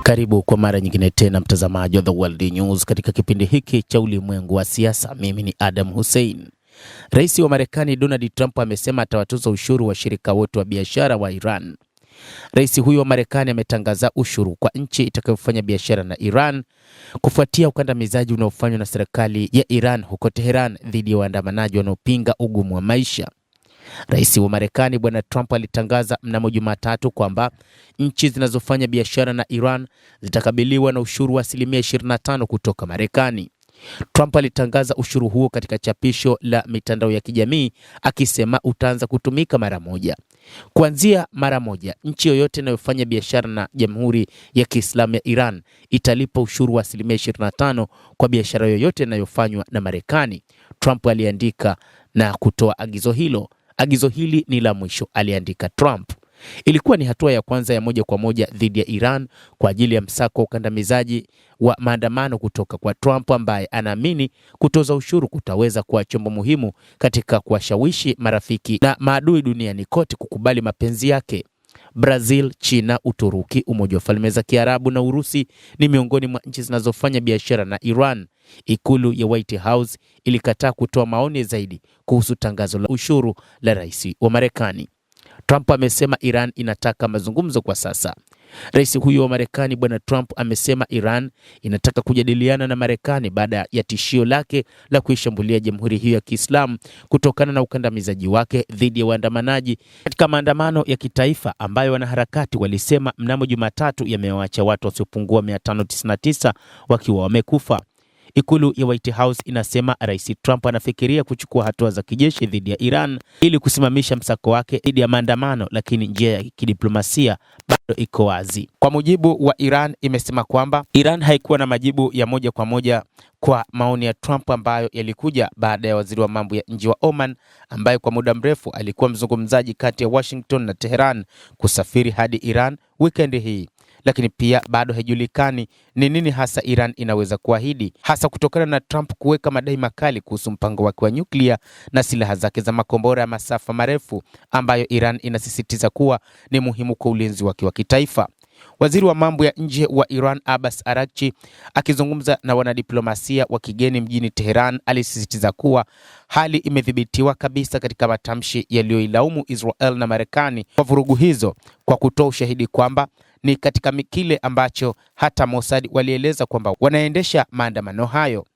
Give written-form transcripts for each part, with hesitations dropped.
Karibu kwa mara nyingine tena mtazamaji wa The World News katika kipindi hiki cha ulimwengu wa siasa. Mimi ni Adam Hussein. Rais wa Marekani Donald Trump amesema atawatoza ushuru washirika wote wa biashara wa Iran. Rais huyo wa Marekani ametangaza ushuru kwa nchi itakayofanya biashara na Iran kufuatia ukandamizaji unaofanywa na serikali ya Iran huko Tehran dhidi ya waandamanaji wanaopinga ugumu wa maisha. Rais wa Marekani Bwana Trump alitangaza mnamo Jumatatu kwamba nchi zinazofanya biashara na Iran zitakabiliwa na ushuru wa 25% kutoka Marekani. Trump alitangaza ushuru huo katika chapisho la mitandao ya kijamii akisema utaanza kutumika mara moja. Kuanzia mara moja, nchi yoyote inayofanya biashara na Jamhuri ya Kiislamu ya Iran italipa ushuru wa 25% kwa biashara yoyote inayofanywa na Marekani. Trump aliandika na kutoa agizo hilo. Agizo hili ni la mwisho, aliandika Trump. Ilikuwa ni hatua ya kwanza ya moja kwa moja dhidi ya Iran kwa ajili ya msako wa ukandamizaji wa maandamano kutoka kwa Trump, ambaye anaamini kutoza ushuru kutaweza kuwa chombo muhimu katika kuwashawishi marafiki na maadui duniani kote kukubali mapenzi yake. Brazil, China, Uturuki, Umoja wa Falme za Kiarabu na Urusi ni miongoni mwa nchi zinazofanya biashara na Iran. Ikulu ya White House ilikataa kutoa maoni zaidi kuhusu tangazo la ushuru la rais wa Marekani. Trump amesema Iran inataka mazungumzo kwa sasa. Rais huyo wa Marekani Bwana Trump amesema Iran inataka kujadiliana na Marekani baada ya tishio lake la kuishambulia Jamhuri hiyo ya Kiislamu kutokana na ukandamizaji wake dhidi ya waandamanaji katika maandamano ya kitaifa ambayo wanaharakati walisema mnamo Jumatatu yamewaacha watu wasiopungua 599 wakiwa wamekufa. Ikulu ya White House inasema Rais Trump anafikiria kuchukua hatua za kijeshi dhidi ya Iran ili kusimamisha msako wake dhidi ya maandamano, lakini njia ya kidiplomasia bado iko wazi. Kwa mujibu wa Iran, imesema kwamba Iran haikuwa na majibu ya moja kwa moja kwa maoni ya Trump ambayo yalikuja baada ya waziri wa mambo ya nje wa Oman, ambaye kwa muda mrefu alikuwa mzungumzaji kati ya Washington na Tehran, kusafiri hadi Iran weekend hii. Lakini pia bado haijulikani ni nini hasa Iran inaweza kuahidi, hasa kutokana na Trump kuweka madai makali kuhusu mpango wake wa nyuklia na silaha zake za makombora ya masafa marefu ambayo Iran inasisitiza kuwa ni muhimu kwa ulinzi wake wa kitaifa. Waziri wa mambo ya nje wa Iran Abbas Araghchi akizungumza na wanadiplomasia wa kigeni mjini Tehran alisisitiza kuwa hali imedhibitiwa kabisa katika matamshi yaliyoilaumu Israel na Marekani kwa vurugu hizo, kwa kutoa ushahidi kwamba ni katika kile ambacho hata Mossad walieleza kwamba wanaendesha maandamano hayo.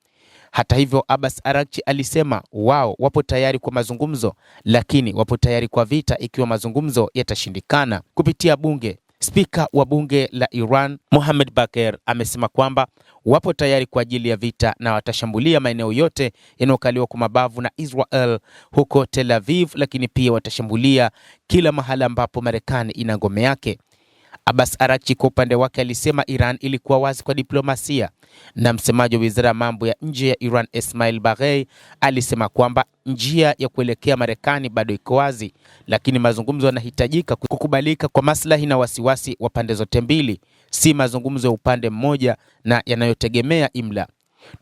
Hata hivyo, Abbas Araghchi alisema wao wapo tayari kwa mazungumzo, lakini wapo tayari kwa vita ikiwa mazungumzo yatashindikana. Kupitia bunge, Spika wa bunge la Iran Mohammad Bagher amesema kwamba wapo tayari kwa ajili ya vita na watashambulia maeneo yote yanayokaliwa kwa mabavu na Israel huko Tel Aviv, lakini pia watashambulia kila mahala ambapo Marekani ina ngome yake. Abbas Araghchi kwa upande wake alisema Iran ilikuwa wazi kwa diplomasia, na msemaji wa Wizara ya Mambo ya Nje ya Iran Esmail Baghei alisema kwamba njia ya kuelekea Marekani bado iko wazi, lakini mazungumzo yanahitajika kukubalika kwa maslahi na wasiwasi wa pande zote mbili, si mazungumzo ya upande mmoja na yanayotegemea imla.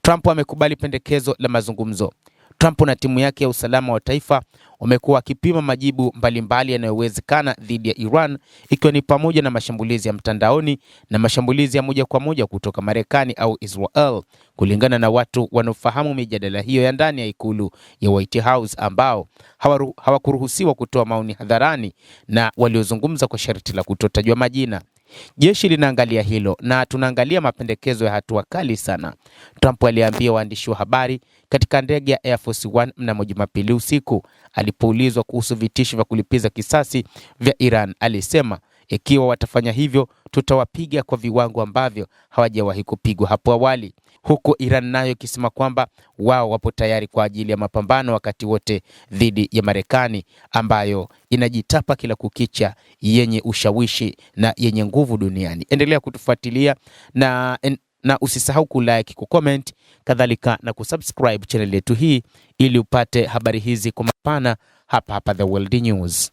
Trump amekubali pendekezo la mazungumzo. Trump na timu yake ya usalama wa taifa wamekuwa wakipima majibu mbalimbali yanayowezekana dhidi ya Iran, ikiwa ni pamoja na mashambulizi ya mtandaoni na mashambulizi ya moja kwa moja kutoka Marekani au Israel, kulingana na watu wanaofahamu mijadala hiyo ya ndani ya ikulu ya White House ambao hawakuruhusiwa kutoa maoni hadharani na waliozungumza kwa sharti la kutotajwa majina. Jeshi linaangalia hilo na tunaangalia mapendekezo ya hatua kali sana, Trump aliambia waandishi wa habari katika ndege ya Air Force One mnamo Jumapili usiku. Alipoulizwa kuhusu vitisho vya kulipiza kisasi vya Iran, alisema ikiwa watafanya hivyo tutawapiga kwa viwango ambavyo hawajawahi kupigwa hapo awali, huko Iran nayo ikisema kwamba wao wapo tayari kwa ajili ya mapambano wakati wote dhidi ya Marekani ambayo inajitapa kila kukicha, yenye ushawishi na yenye nguvu duniani. Endelea kutufuatilia na usisahau kulike, kucomment, kadhalika na kusubscribe channel yetu hii ili upate habari hizi kwa mapana hapa The World News.